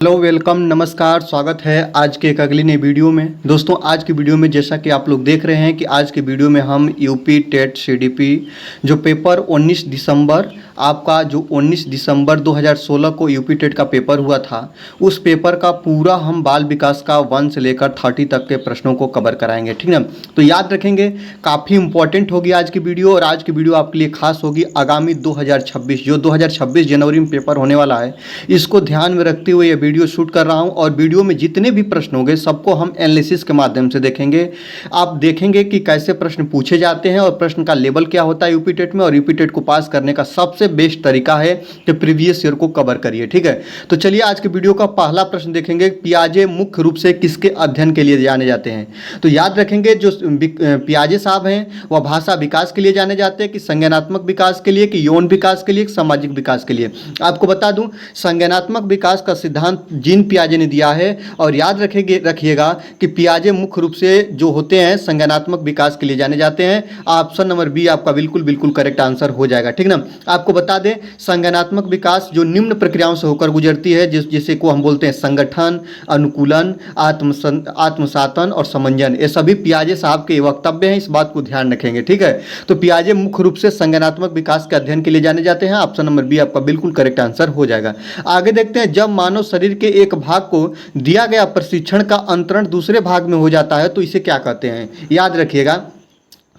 Hello welcome नमस्कार, स्वागत है आज के एक अगली नई वीडियो में। दोस्तों आज की वीडियो में जैसा कि आप लोग देख रहे हैं कि आज की वीडियो में हम यूपी टेट सीडीपी जो पेपर 19 दिसंबर आपका जो 19 दिसंबर 2016 को यूपी टेट का पेपर हुआ था, उस पेपर का पूरा हम बाल विकास का 1 से लेकर 30 तक के प्रश्नों को कवर कराएंगे। ठीक है, तो याद रखेंगे काफ़ी इंपॉर्टेंट होगी आज की वीडियो। और आज की वीडियो आपके लिए खास होगी आगामी 2026 जो 2026 जनवरी में पेपर होने वाला है, इसको ध्यान में रखते हुए ये वीडियो शूट कर रहा हूं। और वीडियो में जितने भी प्रश्न होंगे सबको हम एनालिसिस के माध्यम से देखेंगे। आप देखेंगे कि कैसे प्रश्न पूछे जाते हैं और प्रश्न का लेवल क्या होता है यूपी टेट में। और यूपी टेट को पास करने का सबसे बेस्ट तरीका है कि प्रीवियस ईयर को कवर करिए। ठीक है, तो चलिए आज के वीडियो का पहला प्रश्न देखेंगे। पियाजे मुख्य रूप से किसके अध्ययन के लिए जाने जाते हैं? तो याद रखेंगे जो पियाजे साहब हैं वह भाषा विकास के लिए जाने जाते हैं, कि संज्ञानात्मक विकास के लिए, कि यौन विकास के लिए, कि सामाजिक विकास के लिए। आपको बता दूं संज्ञानात्मक विकास का सिद्धांत जीन पियाजे ने दिया है। और याद रखिएगा कि पियाजे मुख्य रूप से जो होते हैं संज्ञानात्मक विकास के लिए जाने जाते हैं। ऑप्शन नंबर बी आपका बिल्कुल करेक्ट आंसर हो जाएगा। ठीक ना, आपको बता दें संज्ञानात्मक विकास जो निम्न प्रक्रियाओं से होकर गुजरती है, जिसे को हम बोलते हैं संगठन, अनुकूलन, आत्मसातन और समंजन। ये सभी पियाजे साहब के वक्तव्य हैं, इस बात को ध्यान रखेंगे। ठीक है, तो पियाजे मुख्य रूप से संज्ञानात्मक विकास के अध्ययन के लिए जाने जाते हैं। ऑप्शन नंबर बी आपका बिल्कुल करेक्ट आंसर हो जाएगा। आगे देखते हैं, जब मानव शरीर के एक भाग को दिया गया प्रशिक्षण का अंतरण दूसरे भाग में हो जाता है तो इसे क्या कहते हैं? याद रखिएगा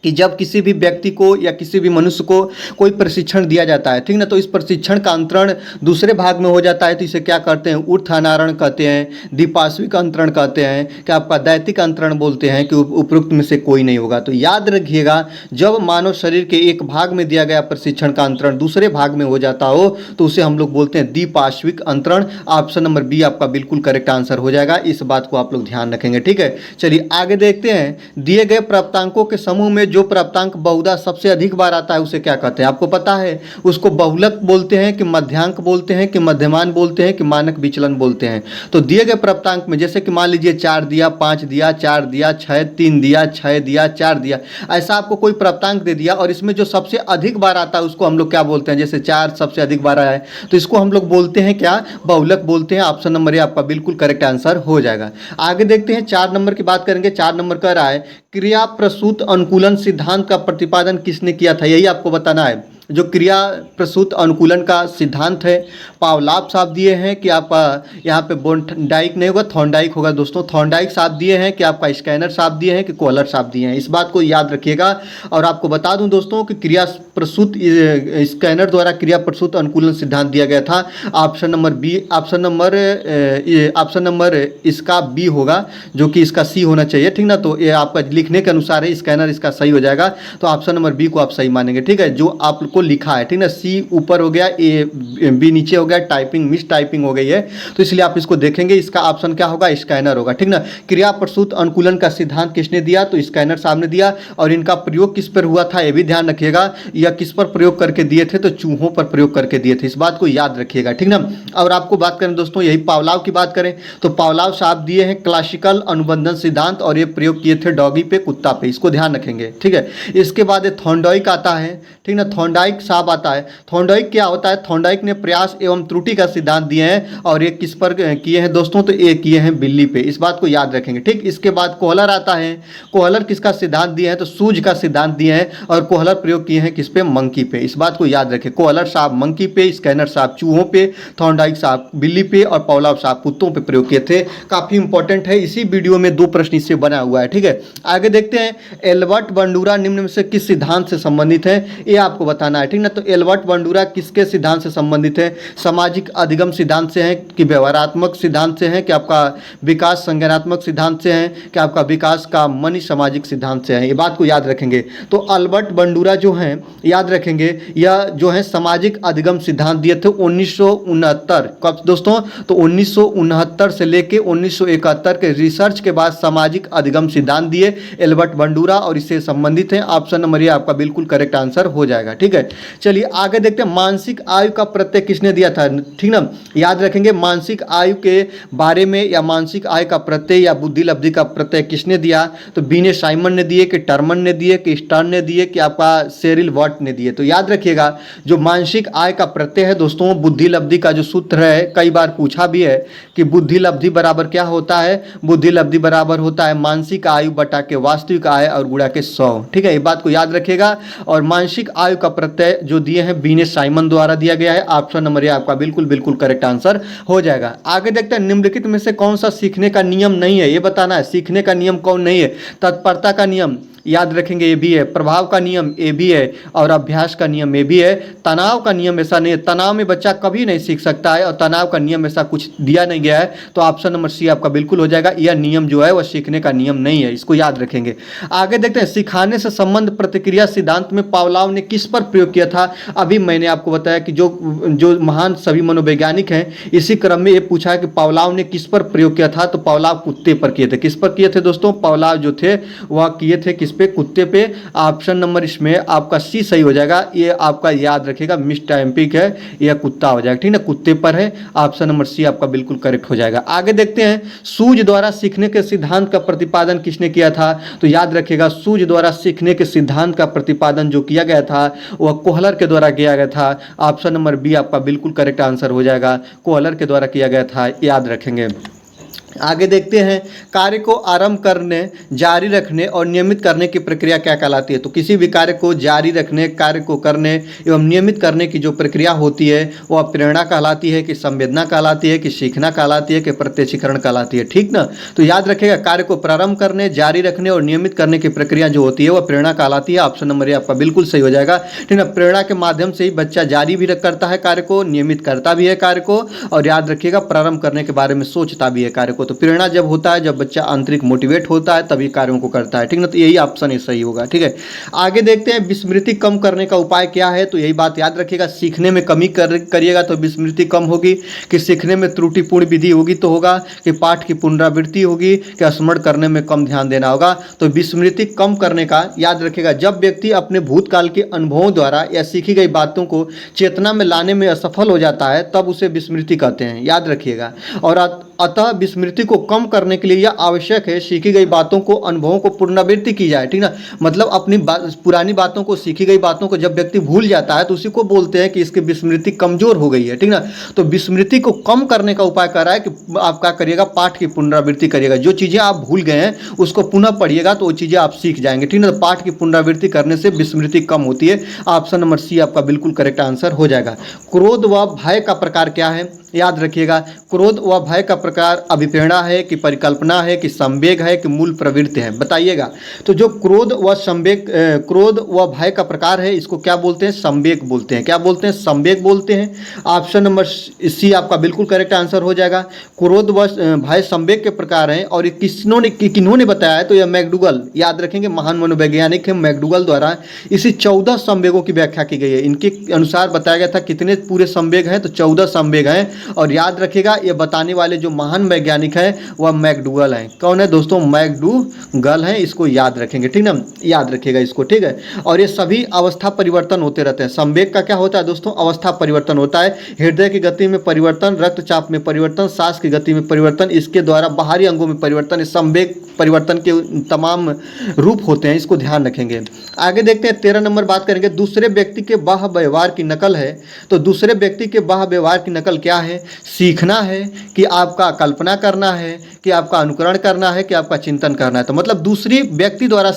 कि जब किसी भी व्यक्ति को या किसी भी मनुष्य को कोई प्रशिक्षण दिया जाता है, ठीक ना, तो इस प्रशिक्षण का अंतरण दूसरे भाग में हो जाता है तो इसे क्या कहते हैं? ऊर्ध्वानारण कहते हैं, द्विपार्श्विक अंतरण कहते हैं, कि आपका दैतिक अंतरण बोलते हैं, कि उपरोक्त में से कोई नहीं होगा। तो याद रखिएगा जब मानव शरीर के एक भाग में दिया गया प्रशिक्षण का अंतरण दूसरे भाग में हो जाता हो तो उसे हम लोग बोलते हैं द्विपार्श्विक अंतरण। ऑप्शन नंबर बी आपका बिल्कुल करेक्ट आंसर हो जाएगा, इस बात को आप लोग ध्यान रखेंगे। ठीक है, चलिए आगे देखते हैं। दिए गए प्राप्तांकों के समूह में जो प्राप्तांक बहुधा सबसे अधिक बार आता है उसे क्या कहते हैं? आपको पता है उसको बहुलक बोलते हैं, कि मध्यांक बोलते हैं, कि मध्यमान बोलते हैं, कि मानक विचलन बोलते हैं। तो दिए गए प्राप्तांक में जैसे कि मान लीजिए 4 दिया, 5 दिया, 4 दिया, 6, 3 दिया, 6 दिया, 4 दिया, ऐसा आपको कोई प्राप्तांक दे दिया और इसमें जो सबसे अधिक बार आता है उसको हम लोग क्या बोलते हैं? जैसे 4 सबसे अधिक बार आया है तो इसको हम लोग बोलते हैं क्या? बहुलक बोलते हैं। ऑप्शन नंबर ए आपका बिल्कुल करेक्ट आंसर हो जाएगा। आगे देखते हैं 4 नंबर की बात करेंगे। 4 नंबर कह रहा है क्रिया प्रसूत अनुकूलन सिद्धांत का प्रतिपादन किसने किया था? यही आपको बताना है। जो क्रिया प्रसूत अनुकूलन का सिद्धांत है पावलाव साहब दिए हैं, कि आप यहाँ पे बोर्नडाइक नहीं होगा, थॉर्नडाइक होगा। दोस्तों थॉर्नडाइक साहब दिए हैं, कि आपका स्कैनर साहब दिए हैं, कि कोहलर साहब दिए हैं। इस बात को याद रखिएगा। और आपको बता दूं दोस्तों कि क्रिया प्रसूत स्कैनर द्वारा क्रिया प्रसूत अनुकूलन सिद्धांत दिया गया था। Option number B, option number इसका बी होगा, जो कि इसका सी होना चाहिए। ठीक ना, तो ये आपका लिखने के अनुसार है, स्कैनर इसका सही हो जाएगा। तो ऑप्शन नंबर बी को आप सही मानेंगे। ठीक है, जो आपको लिखा है, ठीक ना, सी ऊपर हो गया, ए बी नीचे हो गया, टाइपिंग मिस टाइपिंग हो गई है, तो इसलिए आप इसको देखेंगे। इसका ऑप्शन क्या होगा? स्कैनर होगा। ठीक ना, क्रिया प्रसूत अनुकूलन का सिद्धांत किसने दिया? तो स्कैनर साहब ने दिया। और इनका प्रयोग किस पर हुआ था ये भी ध्यान रखिएगा। या किस पर प्रयोग करके दिए थे? तो चूहों पर प्रयोग करके दिए थे, इस बात को याद रखिएगा। ठीक ना, और आपको बात करें दोस्तों यही पावलाव की बात करें तो पावलाव साहब दिए हैं क्लासिकल अनुबंधन सिद्धांत, और ये प्रयोग किए थे डॉगी पे, कुत्ता पे, इसको ध्यान रखेंगे। ठीक है, इसके बाद थॉर्नडाइक आता है। ठीक ना, थॉर्नडाइक साहब आता है। थॉर्नडाइक क्या होता है? थॉर्नडाइक ने प्रयास एवं त्रुटि का सिद्धांत दिए हैं, और ये किस पर किए हैं दोस्तों? तो ये किए हैं बिल्ली पे, इस बात को याद रखेंगे। ठीक, इसके बाद कोहलर आता है। कोहलर किसका सिद्धांत दिए हैं? तो सूझ का सिद्धांत दिए हैं, और कोहलर प्रयोग किए हैं किस पे? मंकी पे, इस बात को याद रखें। कोहलर साहब मंकी पे, स्कैनर साहब चूहों पे, थॉर्नडाइक साहब बिल्ली पे, और पावलाव साहब कुत्तों पे प्रयोग किए थे। काफी इंपॉर्टेंट है, इसी वीडियो में 2 प्रश्न इससे बना हुआ है। ठीक है, आगे देखते हैं। एल्बर्ट बंडूरा निम्न में से किस सिद्धांत से संबंधित है? ये आपको बताना है। ठीक ना, तो एल्बर्ट बंडूरा किसके सिद्धांत से संबंधित है? सामाजिक अधिगम सिद्धांत से है, कि व्यवहारात्मक सिद्धांत से है, कि आपका विकास संज्ञानात्मक सिद्धांत से है, कि आपका विकास का मनी सामाजिक सिद्धांत से है? ये बात को याद रखेंगे। तो अल्बर्ट बंडूरा जो हैं याद रखेंगे, यह जो है सामाजिक अधिगम सिद्धांत दिए थे 1969। कब दोस्तों? तो 1969 से लेके 1971 के रिसर्च के बाद सामाजिक अधिगम सिद्धांत दिए एल्बर्ट बंडूरा, और इससे संबंधित है। ऑप्शन नंबर ये आपका बिल्कुल करेक्ट आंसर हो जाएगा। ठीक है, है। चलिए आगे देखते हैं, मानसिक आयु का प्रत्यय किसने दिया था, ठीक ना। याद रखेंगे मानसिक आयु के बारे में या मानसिक आयु का प्रत्यय या बुद्धि लब्धि का प्रत्यय किसने दिया, तो बीने साइमन ने दिए कि टर्मन ने दिए कि स्टर्न ने दिए कि आपका सेरिल वॉट ने दिए। तो याद रखिएगा जो मानसिक आय का प्रत्यय है दोस्तों, बुद्धि लब्धि का जो सूत्र है, कई बार पूछा भी है कि बुद्धि लब्धि बराबर क्या होता है, बुद्धि लब्धि बराबर होता है मानसिक आयु बटा के वास्तविक आय और गुणा के 100, ठीक है, ये बात को याद रखिएगा। और मानसिक आयु का प्रत्यय जो दिए हैं बीने साइमन द्वारा दिया गया है। ऑप्शन नंबर ए आपका बिल्कुल बिल्कुल करेक्ट आंसर हो जाएगा। आगे देखते हैं, निम्नलिखित में से कौन सा सीखने का नियम नहीं है, ये बताना है सीखने का नियम कौन नहीं है। तत्परता का नियम याद रखेंगे ये भी है, प्रभाव का नियम ये भी है और अभ्यास का नियम ये भी है। तनाव का नियम ऐसा नहीं है, तनाव में बच्चा कभी नहीं सीख सकता है और तनाव का नियम ऐसा कुछ दिया नहीं गया है। तो ऑप्शन नंबर सी आपका बिल्कुल हो जाएगा, यह नियम जो है वह सीखने का नियम नहीं है, इसको याद रखेंगे। आगे देखते हैं, सिखाने से संबंध प्रतिक्रिया सिद्धांत में पावलोव ने किस पर प्रयोग किया था। अभी मैंने आपको बताया कि जो महान सभी मनोवैज्ञानिक हैं, इसी क्रम में ये पूछा है कि पावलोव ने किस पर प्रयोग किया था, तो पावलोव कुत्ते पर किए थे। किस पर किए थे दोस्तों, पावलोव जो थे वह किए थे पे, कुत्ते पे। ऑप्शन नंबर इसमें आपका सी सही हो जाएगा, ये आपका याद रखिएगा मिसटाइपिंग है, यह कुत्ता हो जाएगा, ठीक है, कुत्ते पर है। ऑप्शन नंबर सी आपका बिल्कुल करेक्ट हो जाएगा। आगे देखते हैं, सूझ द्वारा सीखने के सिद्धांत का प्रतिपादन किसने किया था, तो याद रखिएगा सूझ द्वारा सीखने के सिद्धांत का प्रतिपादन जो किया गया था वह कोहलर के द्वारा किया गया था। ऑप्शन नंबर बी आपका बिल्कुल करेक्ट आंसर हो जाएगा, कोहलर के द्वारा किया गया था, याद रखेंगे। आगे देखते हैं, कार्य को आरंभ करने, जारी रखने और नियमित करने की प्रक्रिया क्या कहलाती है। तो किसी भी कार्य को जारी रखने, कार्य को करने एवं नियमित करने की जो प्रक्रिया होती है वह प्रेरणा कहलाती है कि संवेदना कहलाती है कि सीखना कहलाती है कि प्रत्यक्षीकरण कहलाती है, ठीक ना। तो याद रखिएगा कार्य को प्रारंभ करने, जारी रखने और नियमित करने की प्रक्रिया जो होती है वह प्रेरणा कहलाती है। ऑप्शन नंबर ए आपका बिल्कुल सही हो जाएगा, ठीक ना। प्रेरणा के माध्यम से ही बच्चा जारी भी करता है कार्य को, नियमित करता भी है कार्य को, और याद रखिएगा प्रारंभ करने के बारे में सोचता भी है कार्य को। तो प्रेरणा जब होता है, जब बच्चा आंतरिक मोटिवेट होता है तभी कार्यों को करता है, ठीक ना। तो यही ऑप्शन सही होगा, ठीक है। आगे देखते हैं, विस्मृति कम करने का उपाय क्या है, तो यही बात याद रखिएगा, सीखने में कमी करिएगा तो विस्मृति कम होगी, कि सीखने में त्रुटिपूर्ण विधि होगी तो होगा, कि पाठ की पुनरावृत्ति होगी, कि स्मरण करने में कम ध्यान देना होगा। तो विस्मृति कम करने का याद रखिएगा, जब व्यक्ति अपने भूतकाल के अनुभवों द्वारा या सीखी गई बातों को चेतना में लाने में असफल हो जाता है तब उसे विस्मृति कहते हैं, याद रखिएगा। और अतः विस्मृति को कम करने के लिए यह आवश्यक है सीखी गई बातों को, अनुभवों को पुनरावृत्ति की जाए, ठीक ना। मतलब अपनी पुरानी बातों को, सीखी गई बातों को जब व्यक्ति भूल जाता है तो उसी को बोलते हैं कि इसकी विस्मृति कमजोर हो गई है, ठीक ना। तो विस्मृति को कम करने का उपाय कर रहा है कि आप क्या करिएगा, पाठ की पुनरावृत्ति करिएगा। जो चीज़ें आप भूल गए हैं उसको पुनः पढ़िएगा तो वो चीज़ें आप सीख जाएंगे, ठीक ना। तो पाठ की पुनरावृत्ति करने से विस्मृति कम होती है। ऑप्शन नंबर सी आपका बिल्कुल करेक्ट आंसर हो जाएगा। क्रोध व भय का प्रकार क्या है, याद रखिएगा, क्रोध व भय का प्रकार अभिप्रेरणा है कि परिकल्पना है कि संवेग है कि मूल प्रवृत्ति है, बताइएगा। तो जो क्रोध व संवेग, क्रोध व भय का प्रकार है इसको क्या बोलते हैं, संवेग बोलते हैं। क्या बोलते हैं, संवेग बोलते हैं। ऑप्शन नंबर सी आपका बिल्कुल करेक्ट आंसर हो जाएगा। क्रोध व भय संवेग के प्रकार हैं और किन्होंने बताया है, तो यह मैकडूगल, याद रखेंगे, महान मनोवैज्ञानिक है मैकडूगल द्वारा इसी 14 संवेगों की व्याख्या की गई है। इनके अनुसार बताया गया था कितने पूरे संवेग हैं, तो 14 संवेग हैं। और याद रखिएगा ये बताने वाले जो महान वैज्ञानिक हैं वह मैकडूगल हैं। कौन है दोस्तों, मैकडूगल हैं, इसको याद रखेंगे, ठीक ना, याद रखिएगा इसको, ठीक है। और ये सभी अवस्था परिवर्तन होते रहते हैं। संवेग का क्या होता है दोस्तों, अवस्था परिवर्तन होता है। हृदय की गति में परिवर्तन, रक्तचाप में परिवर्तन, सांस की गति में परिवर्तन, इसके द्वारा बाहरी अंगों में परिवर्तन, संवेग परिवर्तन के तमाम रूप होते हैं, इसको ध्यान रखेंगे। आगे देखते हैं, 13 नंबर बात करेंगे, दूसरे व्यक्ति के बाह्य व्यवहार की नकल है। तो दूसरे व्यक्ति के बाह्य व्यवहार की नकल क्या है, सीखना है कि आपका कल्पना करना है कि आपका अनुकरण करना है कि आपका चिंतन करना है। तो मतलब दूसरी व्यक्ति द्वारा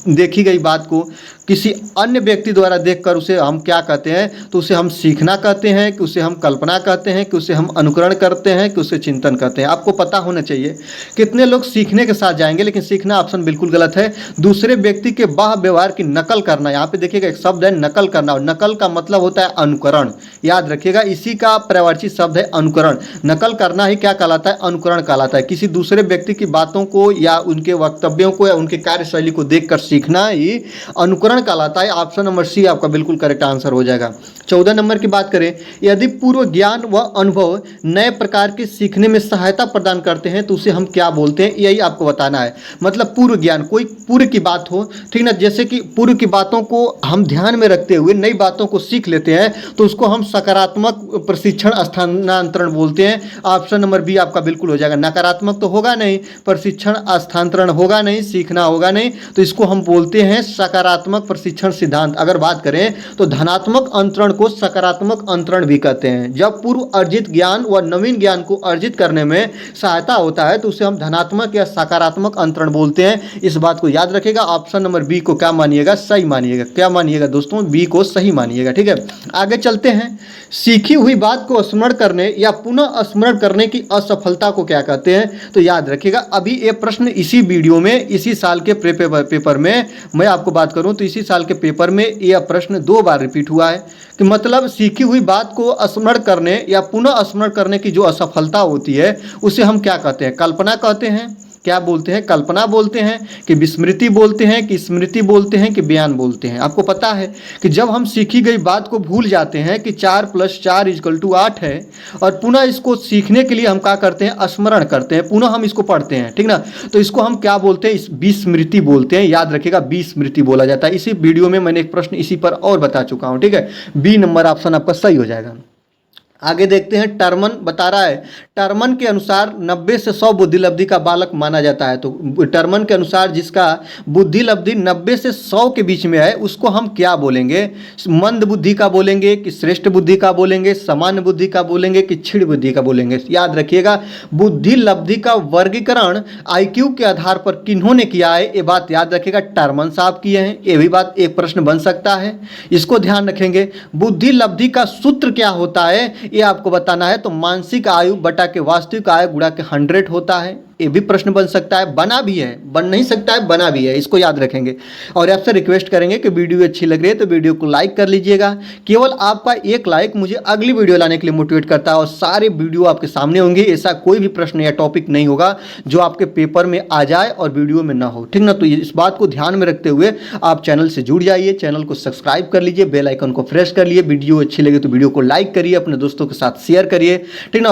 देखी गई बात को किसी अन्य व्यक्ति द्वारा देखकर उसे हम क्या कहते हैं, तो उसे हम सीखना कहते हैं, कि उसे हम कल्पना कहते हैं, कि उसे हम अनुकरण करते हैं, कि उसे चिंतन करते हैं। आपको पता होना चाहिए कितने लोग सीखने के साथ जाएंगे, लेकिन सीखना ऑप्शन बिल्कुल गलत है। दूसरे व्यक्ति के बाह्य व्यवहार की नकल करना, यहाँ पे देखिएगा एक शब्द है नकल करना, और नकल का मतलब होता है अनुकरण, याद रखिएगा, इसी का पर्यायवाची शब्द है अनुकरण। नकल करना ही क्या कहलाता है, अनुकरण कहलाता है। किसी दूसरे व्यक्ति की बातों को या उनके वक्तव्यों को या उनके कार्यशैली को देखकर सीखना ही अनुकरण स्मरण कहलाता है। ऑप्शन नंबर सी आपका बिल्कुल करेक्ट आंसर हो जाएगा। 14 नंबर की बात करें, यदि पूर्व ज्ञान व अनुभव नए प्रकार के सीखने में सहायता प्रदान करते हैं तो उसे हम क्या बोलते हैं, यही आपको बताना है। मतलब पूर्व ज्ञान, कोई पूर्व की बात हो, ठीक ना, जैसे कि पूर्व की बातों को हम ध्यान में रखते हुए नई बातों को सीख लेते हैं तो उसको हम सकारात्मक प्रशिक्षण स्थानांतरण बोलते हैं। ऑप्शन नंबर बी आपका बिल्कुल हो जाएगा। नकारात्मक तो होगा नहीं, प्रशिक्षण स्थानांतरण होगा नहीं, सीखना होगा नहीं, तो इसको हम बोलते हैं सकारात्मक प्रशिक्षण सिद्धांत। अगर बात करें तो धनात्मक अंतरण को सकारात्मक अंतरण भी कहते हैं। जब पूर्व अर्जित ज्ञान व नवीन ज्ञान को अर्जित करने में सहायता होता है तो उसे हम धनात्मक या सकारात्मक अंतरण बोलते हैं। इस बात को याद रखिएगा। ऑप्शन नंबर बी को क्या मानिएगा, सही मानिएगा। क्या मानिएगा दोस्तों, बी को सही मानिएगा। ठीक है, आगे चलते हैं। सीखी हुई बात को स्मरण करने या पुनः स्मरण करने की असफलता को क्या कहते हैं, तो याद रखिएगा। अभी ये प्रश्न इसी वीडियो में, इसी साल के पेपर में मैं आपको बात करूं तो इसी साल के पेपर में यह प्रश्न 2 बार रिपीट हुआ है कि मतलब सीखी हुई बात को स्मरण करने या पुनः स्मरण करने की जो असफलता होती है उसे हम क्या कहते हैं, कल्पना कहते हैं, क्या बोलते हैं, कल्पना बोलते हैं कि विस्मृति बोलते हैं कि स्मृति बोलते हैं कि बयान बोलते हैं। आपको पता है कि जब हम सीखी गई बात को भूल जाते हैं कि 4 + 4 = 8 है और पुनः इसको सीखने के लिए हम क्या करते हैं, स्मरण करते हैं, पुनः हम इसको पढ़ते हैं, ठीक ना, तो इसको हम क्या बोलते हैं, विस्मृति बोलते हैं। याद रखिएगा, विस्मृति बोला जाता है। इसी वीडियो में मैंने एक प्रश्न इसी पर और बता चुका हूँ। ठीक है, बी नंबर ऑप्शन आपका सही हो जाएगा। आगे देखते हैं, टर्मन बता रहा है, टर्मन के अनुसार 90 से 100 बुद्धि लब्धि का बालक माना जाता है। तो टर्मन के अनुसार जिसका बुद्धि लब्धि 90 से 100 के बीच में है उसको हम क्या बोलेंगे, मंद बुद्धि का बोलेंगे कि श्रेष्ठ बुद्धि का बोलेंगे, सामान्य बुद्धि का बोलेंगे कि क्षीण बुद्धि का बोलेंगे। याद रखिएगा, बुद्धि लब्धि का वर्गीकरण IQ के आधार पर किन्होंने किया है, ये बात याद रखिएगा, टर्मन साहब किए हैं। ये भी बात एक प्रश्न बन सकता है, इसको ध्यान रखेंगे। बुद्धि लब्धि का सूत्र क्या होता है ये आपको बताना है, तो मानसिक आयु बटा के वास्तविक आयु गुणा के 100 होता है। ये भी प्रश्न बन सकता है, बना भी है, बन नहीं सकता है, बना भी है, इसको याद रखेंगे। और आपसे रिक्वेस्ट करेंगे कि वीडियो अच्छी लग रही है तो वीडियो को लाइक कर लीजिएगा। केवल आपका एक लाइक मुझे अगली वीडियो लाने के लिए मोटिवेट करता है और सारे वीडियो आपके सामने होंगे। ऐसा कोई भी प्रश्न या टॉपिक नहीं होगा जो आपके पेपर में आ जाए और वीडियो में ना हो, ठीक ना। तो इस बात को ध्यान में रखते हुए आप चैनल से जुड़ जाइए, चैनल को सब्सक्राइब कर लीजिए, बेल आइकन को प्रेस कर लिए। वीडियो अच्छी लगे तो वीडियो को लाइक करिए, अपने दोस्तों के साथ शेयर करिए, ठीक ना।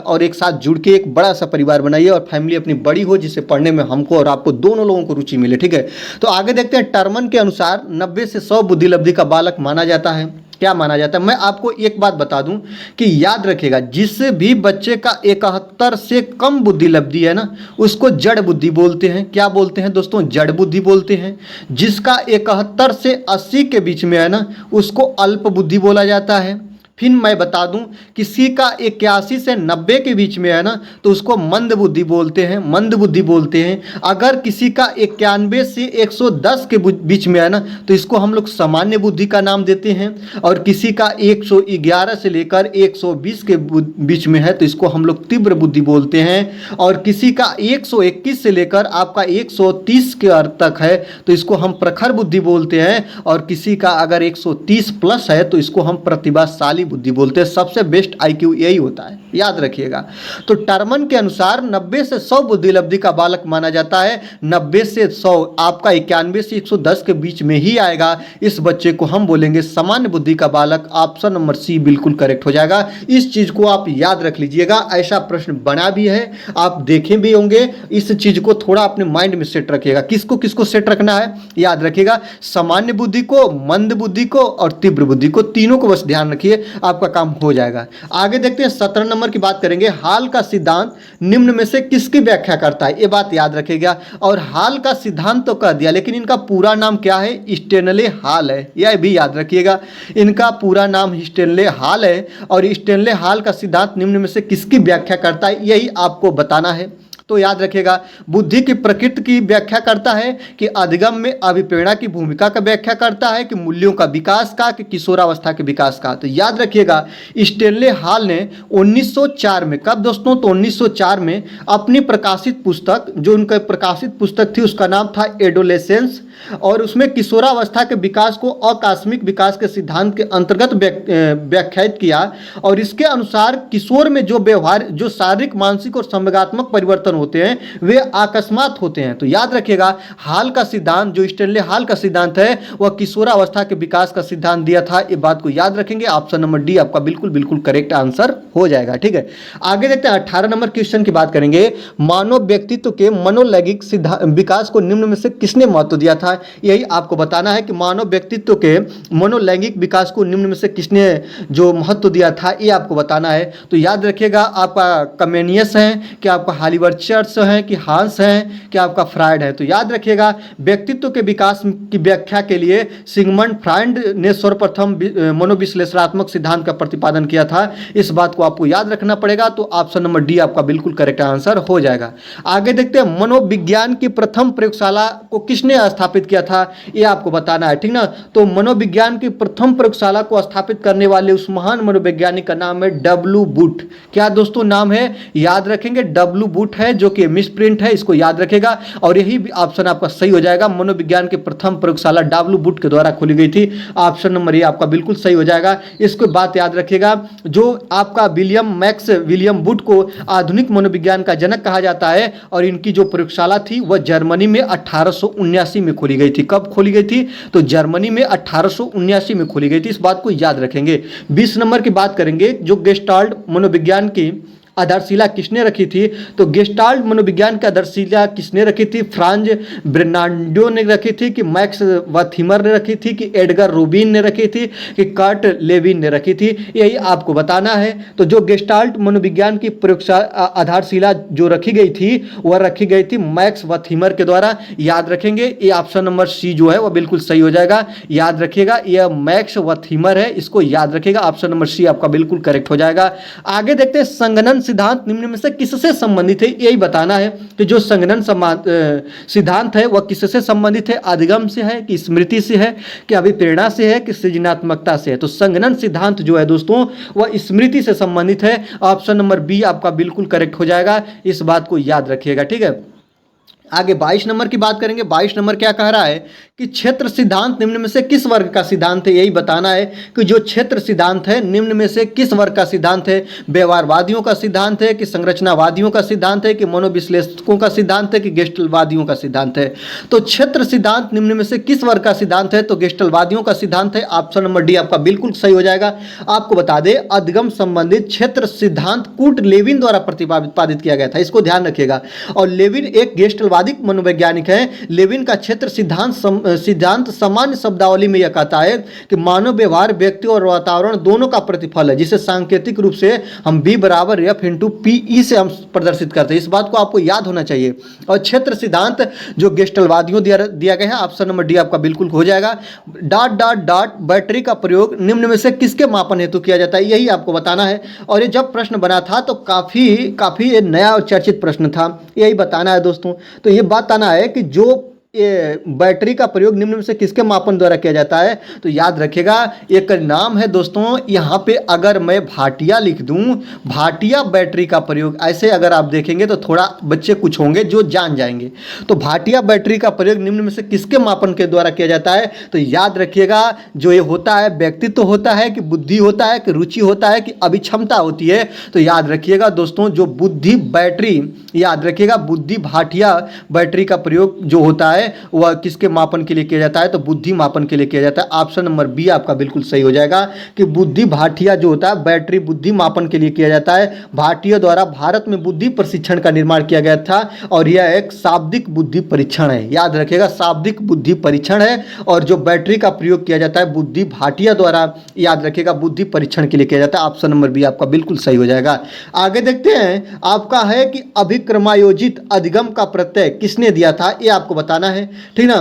और एक साथ जुड़ के एक बड़ा सा परिवार बनाइए और फैमिली अपनी बड़ी हो जिससे पढ़ने में हमको और आपको दोनों लोगों को रुचि मिले। ठीक है, तो आगे देखते हैं। टर्मन के अनुसार 90 से 100 बुद्धि लब्धि का बालक माना जाता है। क्या माना जाता है, मैं आपको एक बात बता दूं कि याद रखिएगा, जिस भी बच्चे का 71 से कम बुद्धि लब्धि है ना उसको जड़ बुद्धि बोलते हैं। क्या बोलते हैं दोस्तों, जड़ बुद्धि बोलते हैं। जिसका 71 से 80 के बीच में है ना उसको अल्प बुद्धि बोला जाता है। फिर मैं बता दूं, किसी का 81 से 90 के बीच में है ना तो उसको मंद बुद्धि बोलते हैं, मंद बुद्धि बोलते हैं। अगर किसी का 91 से 110 के बीच में है ना तो इसको हम लोग सामान्य बुद्धि का नाम देते हैं। और किसी का 111 से लेकर 120 के बीच में है तो इसको हम लोग तीव्र बुद्धि बोलते हैं। और किसी का 121 से लेकर आपका 130 के अर्थ तक है तो इसको हम प्रखर बुद्धि बोलते हैं। और किसी का अगर 130 प्लस है तो इसको हम प्रतिभाशाली बुद्धि बोलते हैं। सबसे बेस्ट IQ यही होता है, याद रखिएगा। तो टर्मन के अनुसार 90 से 100 बुद्धि लब्धि का बालक माना जाता है। 90 से 100 आपका 91 से 110 के बीच में ही आएगा। इस बच्चे को हम बोलेंगे सामान्य बुद्धि का बालक। ऑप्शन नंबर सी बिल्कुल करेक्ट हो जाएगा। इस चीज को आप याद रख लीजिएगा, ऐसा प्रश्न बना भी है, आप देखे भी होंगे। इस चीज को थोड़ा अपने माइंड में सेट रखिएगा। किसको किसको सेट रखना है, याद रखिएगा, सामान्य बुद्धि को, मंद बुद्धि को और तीव्र बुद्धि को, तीनों को बस ध्यान रखिए, आपका काम हो जाएगा। आगे देखते हैं, 17 नंबर की बात करेंगे। हाल का सिद्धांत निम्न में से किसकी व्याख्या करता है, ये बात याद रखिएगा। और हाल का सिद्धांत तो कह दिया, लेकिन इनका पूरा नाम क्या है, स्टेनले हाल है, यह भी याद रखिएगा। इनका पूरा नाम स्टेनले हाल है। और स्टेनले हाल का सिद्धांत निम्न में से किसकी व्याख्या करता है, यही आपको बताना है। तो याद रखिएगा, बुद्धि की प्रकृति की व्याख्या करता है कि अधिगम में अभिप्रेरणा की भूमिका का व्याख्या करता है कि मूल्यों का विकास का कि किशोरावस्था के विकास का। तो याद रखिएगा, स्टेनले हाल ने 1904 में, कब दोस्तों, तो 1904 में अपनी प्रकाशित पुस्तक, जो उनका प्रकाशित पुस्तक थी उसका नाम था एडोलेसेंस और उसमें किशोरावस्था के विकास को आकस्मिक विकास के सिद्धांत के अंतर्गत व्याख्यायित किया। और इसके अनुसार किशोर में जो शारीरिक, मानसिक और संवेगात्मक परिवर्तन होते हैं वे अकस्मात होते हैं। तो याद रखिएगा, हाल का सिद्धांत जो स्टैनले हाल का सिद्धांत है वह किशोरावस्था के विकास का सिद्धांत दिया था। ये बात को याद रखेंगे। ऑप्शन नंबर डी आपका बिल्कुल बिल्कुल करेक्ट आंसर हो जाएगा। ठीक है, आगे देखते हैं 18 नंबर क्वेश्चन की बात करेंगे। मानव व्यक्तित्व के मनोलैंगिक विकास को निम्न में से किसने महत्व दिया था? यही आपको बताना है कि मानव व्यक्तित्व के मनोलैंगिक विकास को निम्न में से किसने जो महत्व दिया था, ये आपको बताना है। तो याद रखिएगा, आपका कमेनियस है कि आपका हालिवर चर्च है कि हांस है कि आपका फ्रायड है। तो याद रखिएगा, व्यक्तित्व के विकास की व्याख्या के लिए सिगमंड फ्रायड ने सर्वप्रथम मनोविश्लेषणात्मक सिद्धांत का प्रतिपादन किया था। इस बात को आपको याद रखना पड़ेगा। तो ऑप्शन नंबर डी आपका बिल्कुल करेक्ट आंसर हो जाएगा। आगे देखते हैं, मनोविज्ञान की प्रथम प्रयोगशाला को किसने स्थापित किया था, यह आपको बताना है। ठीक ना, तो मनोविज्ञान की प्रथम प्रयोगशाला को स्थापित करने वाले उस महान मनोवैज्ञानिक का नाम है डब्ल्यू बूट। क्या दोस्तों नाम है? याद रखेंगे, डब्ल्यू बूट है, जो कि मिसप्रिंट है, इसको याद रखेगा। और यही ऑप्शन आपका सही हो जाएगा। मनोविज्ञान की प्रथम प्रयोगशाला डब्ल्यू बूट के द्वारा खोली गई थी। ऑप्शन नंबर ए आपका बिल्कुल सही हो जाएगा। इसको बात याद रखिएगा, जो आपका विलियम बूट को आधुनिक मनोविज्ञान का जनक कहा जाता है। और इनकी जो प्रयोगशाला थी वह जर्मनी में 1879 में खोली गई थी। कब खोली गई थी? तो जर्मनी में 1879 में खोली गई थी। इस बात को याद रखेंगे। 20 नंबर की बात करेंगे, जो गेस्टाल्ट मनोविज्ञान की आधारशिला किसने रखी थी? तो गेस्टाल्ट मनोविज्ञान की आधारशिला किसने रखी थी? फ्रांज बेर्नार्डो ने रखी थी कि मैक्स वथिमर ने रखी थी कि एडगर रूबिन ने रखी थी कि कर्ट लेविन ने रखी थी? यही आपको बताना है। तो जो गेस्टाल्ट मनोविज्ञान की प्रयोगशाला आधारशिला जो रखी गई थी वह रखी गई थी मैक्स वथिमर के द्वारा। याद रखेंगे, ये ऑप्शन नंबर सी जो है वह बिल्कुल सही हो जाएगा। याद रखिएगा, यह मैक्स वथिमर है, इसको याद रखिएगा। ऑप्शन नंबर सी आपका बिल्कुल करेक्ट हो जाएगा। आगे देखते हैं, संगणन सिद्धांत निम्न में से किससे संबंधित है? यही बताना है कि जो संगणन सिद्धांत है वह किससे संबंधित है? अधिगम से है कि स्मृति से है कि अभिप्रेरणा से है कि सृजनात्मकता से है? तो संगणन सिद्धांत जो है दोस्तों वह स्मृति से संबंधित है। ऑप्शन नंबर बी आपका बिल्कुल करेक्ट हो जाएगा। इस बात को याद रखिएगा। ठीक है, आगे 22 नंबर की बात करेंगे। 22 नंबर क्या कह रहा है कि क्षेत्र सिद्धांत निम्न में से किस वर्ग का सिद्धांत है? यही बताना है कि जो क्षेत्र सिद्धांत है निम्न में से किस वर्ग का सिद्धांत है? व्यवहारवादियों का सिद्धांत है कि संरचनावादियों का सिद्धांत है कि मनोविश्लेषकों का सिद्धांत है कि गेस्टलवादियों का सिद्धांत है? तो क्षेत्र सिद्धांत निम्न में से किस वर्ग का सिद्धांत है? तो गेस्टलवादियों का सिद्धांत है। ऑप्शन नंबर डी आपका बिल्कुल सही हो जाएगा। आपको बता दें, अधिगम संबंधित क्षेत्र सिद्धांत कूट लेविन द्वारा प्रतिपादित किया गया था, इसको ध्यान रखिएगा। और लेविन एक गेस्टलवादी मनोवैज्ञानिक है। लेविन का क्षेत्र सिद्धांत सामान्य शब्दावली में यह कहता है कि मानव व्यवहार व्यक्ति और वातावरण दोनों का प्रतिफल है, जिसे सांकेतिक रूप से हम B बराबर F इंटू PE से हम प्रदर्शित करते हैं। इस बात को आपको याद होना चाहिए। और क्षेत्र सिद्धांत जो गेस्टलवादियों दिया गया है, ऑप्शन नंबर डी आपका बिल्कुल हो जाएगा। डॉट डॉट डॉट बैटरी का प्रयोग निम्न में से किसके मापन हेतु किया जाता है? यही आपको बताना है। और ये जब प्रश्न बना था तो काफी नया और चर्चित प्रश्न था, यही बताना है दोस्तों। तो ये बात आना है कि जो बैटरी का प्रयोग निम्न में से किसके मापन द्वारा किया जाता है? तो याद रखिएगा, एक नाम है दोस्तों, यहाँ पे अगर मैं भाटिया लिख दूं, भाटिया बैटरी का प्रयोग, ऐसे अगर आप देखेंगे तो थोड़ा बच्चे कुछ होंगे जो जान जाएंगे। तो भाटिया बैटरी का प्रयोग निम्न में से किसके मापन के द्वारा किया जाता है? तो याद रखिएगा, जो ये होता है व्यक्तित्व होता है कि बुद्धि होता है कि रुचि होता है कि अभिक्षमता होती है? तो याद रखिएगा दोस्तों, जो बुद्धि बैटरी, याद रखिएगा बुद्धि भाटिया बैटरी का प्रयोग जो होता है वह किसके मापन के लिए किया जाता है? तो बुद्धि मापन के लिए किया जाता है। ऑप्शन नंबर बी आपका बिल्कुल सही हो जाएगा कि बुद्धि भाटिया जो होता है बैटरी बुद्धि मापन के लिए किया जाता है। भाटिया द्वारा भारत में बुद्धि प्रशिक्षण का निर्माण किया गया था और यह एक शाब्दिक बुद्धि परीक्षण है। याद रखिएगा, शाब्दिक बुद्धि परीक्षण है। और जो बैटरी का प्रयोग किया जाता है बुद्धि भाटिया द्वारा, याद रखिएगा बुद्धि परीक्षण के लिए किया जाता है। ऑप्शन नंबर बी आपका बिल्कुल सही हो जाएगा। आगे देखते हैं, आपका है कि अभिक्रमायोजित अधिगम का प्रत्यय किसने दिया था? यह आपको बताना है, ठीक ना।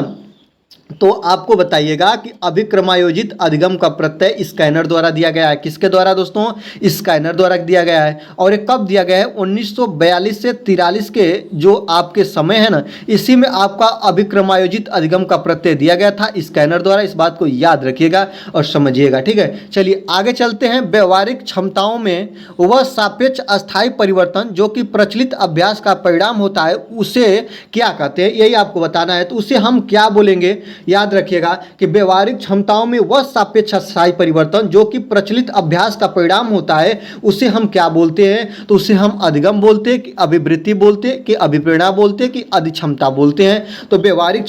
तो आपको बताइएगा कि अभिक्रमायोजित अधिगम का प्रत्यय स्कैनर द्वारा दिया गया है। किसके द्वारा दोस्तों? स्कैनर द्वारा दिया गया है। और ये कब दिया गया है? 1942 से 43 के जो आपके समय है ना, इसी में आपका अभिक्रमायोजित अधिगम का प्रत्यय दिया गया था स्कैनर द्वारा। इस बात को याद रखिएगा और समझिएगा, ठीक है। चलिए आगे चलते हैं। व्यवहारिक क्षमताओं में वह सापेक्ष अस्थायी परिवर्तन जो कि प्रचलित अभ्यास का परिणाम होता है, उसे क्या कहते हैं? यही आपको बताना है। तो उसे हम क्या बोलेंगे? याद रखिएगा कि व्यवहारिक क्षमताओं में वह सापेक्ष स्थायी परिवर्तन जो कि प्रचलित अभ्यास का परिणाम होता है उसे हम क्या बोलते हैं, तो उसे हम अधिगम बोलते हैं कि अभिवृत्ति बोलते हैं कि अभिप्रेरणा बोलते हैं कि अधिक्षमता बोलते हैं। तो व्यवहारिक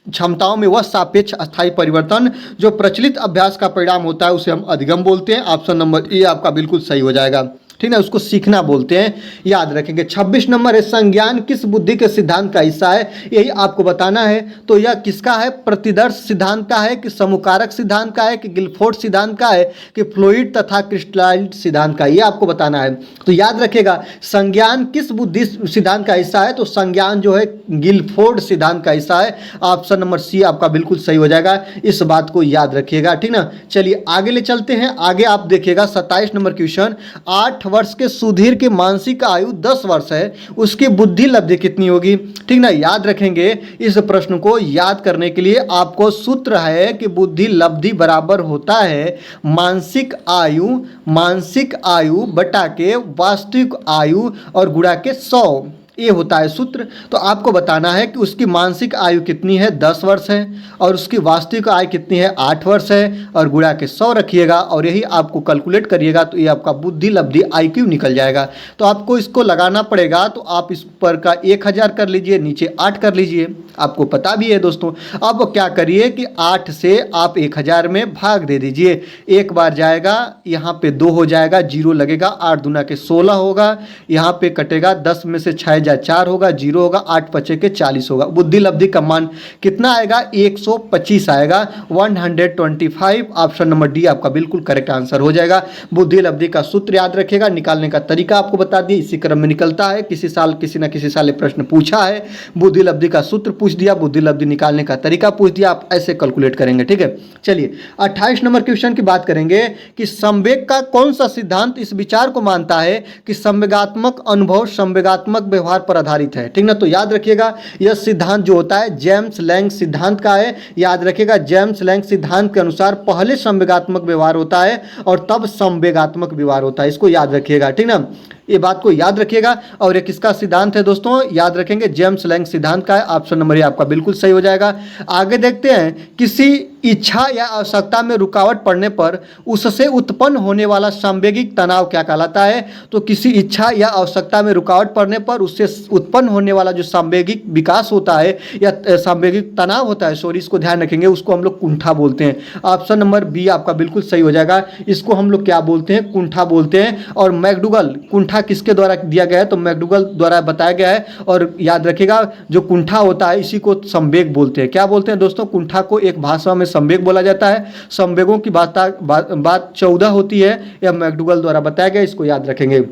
क्षमताओं में वह सापेक्ष अस्थायी परिवर्तन जो प्रचलित अभ्यास का परिणाम होता है उसे हम अधिगम बोलते हैं। ऑप्शन नंबर ए आपका बिल्कुल सही हो जाएगा, ठीक है, उसको सीखना बोलते हैं, याद रखेंगे। 26 नंबर है, संज्ञान किस बुद्धि के सिद्धांत का हिस्सा है, यही आपको बताना है। तो यह किसका है, प्रतिदर्श सिद्धांत का है कि समुकारक सिद्धांत का है कि गिलफोर्ड सिद्धांत का है कि फ्लूइड तथा क्रिस्टलाइन सिद्धांत का, ये आपको बताना है। तो याद रखेगा संज्ञान किस बुद्धि सिद्धांत का हिस्सा है, तो संज्ञान जो है गिलफोर्ड सिद्धांत का हिस्सा है। ऑप्शन नंबर सी आपका बिल्कुल सही हो जाएगा, इस बात को याद रखिएगा, ठीक ना। चलिए आगे ले चलते हैं। आगे आप देखिएगा 27 नंबर क्वेश्चन, 8 वर्ष के सुधीर की मानसिक आयु 10 वर्ष है, उसकी बुद्धि लब्धि कितनी होगी, ठीक ना। याद रखेंगे इस प्रश्न को याद करने के लिए आपको सूत्र है कि बुद्धि लब्धि बराबर होता है मानसिक आयु बटा के वास्तविक आयु और गुणा के 100, ये होता है सूत्र। तो आपको बताना है कि उसकी मानसिक आयु कितनी है, 10 वर्ष है, और उसकी वास्तविक आयु कितनी है, 8 वर्ष है, और गुणा के 100 रखिएगा और यही आपको कैलकुलेट करिएगा तो ये आपका बुद्धि लब्धि IQ निकल जाएगा। तो आपको इसको लगाना पड़ेगा, तो आप इस पर का 1000 कर लीजिए, नीचे 8 कर लीजिए, आपको पता भी है दोस्तों। अब क्या करिए कि 8 से आप 1000 में भाग दे दीजिए, एक बार जाएगा, यहाँ पे 2 हो जाएगा, 0 लगेगा, 8 दूना के 16 होगा, यहाँ पे कटेगा, 10 में से 6 4 होगा, 0 होगा, 8 पचे के 40 होगा। बुद्धि लब्धि का मान कितना आएगा, 125 आएगा, 125। ऑप्शन नंबर डी आपका बिल्कुल करेक्ट आंसर हो जाएगा। बुद्धि लब्धि का सूत्र याद रखिएगा, निकालने का तरीका आपको बता दिया, इसी क्रम में निकलता है। किसी साल किसी ना किसी साल प्रश्न पूछा है, बुद्धि लब्धि का सूत्र पूछ दिया, बुद्धि लब्धि निकालने का तरीका पूछ दिया, आप ऐसे कैलकुलेट करेंगे, ठीक है। चलिए 28 नंबर क्वेश्चन की बात करेंगे कि संवेग का कौन सा सिद्धांत इस विचार को मानता है कि संवेगात्मक अनुभव संवेगात्मक व्यवहार पर आधारित है, ठीक ना। तो याद रखिएगा यह सिद्धांत जो होता है जेम्स लैंग सिद्धांत का है। याद रखिएगा जेम्स लैंग सिद्धांत के अनुसार पहले संवेगात्मक व्यवहार होता है और तब संवेगात्मक व्यवहार होता है, इसको याद रखिएगा, ठीक ना, ये बात को याद रखिएगा। और ये किसका सिद्धांत है दोस्तों, याद रखेंगे जेम्स लैंग सिद्धांत का है। ऑप्शन नंबर ए आपका बिल्कुल सही हो जाएगा। आगे देखते हैं, किसी इच्छा या आवश्यकता में रुकावट पड़ने पर उससे उत्पन्न होने वाला संवेगिक तनाव क्या कहलाता है, तो किसी इच्छा या आवश्यकता में रुकावट पड़ने पर उससे उत्पन्न होने वाला जो संवेगिक विकास होता है या संवेगिक तनाव होता है, सॉरी इसको ध्यान रखेंगे, उसको हम लोग कुंठा बोलते हैं। ऑप्शन नंबर बी आपका बिल्कुल सही हो जाएगा, इसको हम लोग क्या बोलते हैं, कुंठा बोलते हैं। और मैकडूगल कुंठा किसके द्वारा दिया गया है, तो मैकडूगल द्वारा बताया गया है। और याद रखिएगा जो कुंठा होता है इसी को संवेग बोलते हैं। क्या बोलते हैं दोस्तों, कुंठा को एक भाषा में संवेग बोला जाता है। संवेगों की बात 14 होती है, यह मैकडूगल द्वारा बताया गया, इसको याद रखेंगे।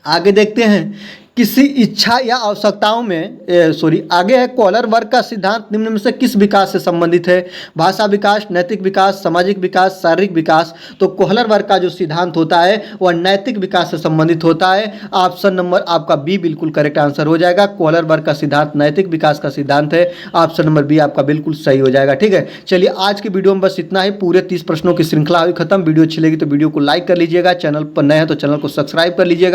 आगे देखते हैं, किसी इच्छा या आवश्यकताओं में आगे है, कॉलर वर्ग का सिद्धांत निम्न में से किस विकास से संबंधित है, भाषा विकास, नैतिक विकास, सामाजिक विकास, शारीरिक विकास। तो कॉलर वर्ग का जो सिद्धांत होता है वह नैतिक विकास से संबंधित होता है। ऑप्शन नंबर आपका बी बिल्कुल करेक्ट आंसर हो जाएगा, कॉलर वर्ग का सिद्धांत नैतिक विकास का सिद्धांत है। ऑप्शन नंबर बी आपका बिल्कुल सही हो जाएगा, ठीक है। चलिए आज की वीडियो में बस इतना ही, पूरे 30 प्रश्नों की श्रृंखला हुई खत्म। वीडियो अच्छी लगी तो वीडियो को लाइक कर लीजिएगा, चैनल पर नए हैं तो चैनल को सब्सक्राइब कर लीजिएगा।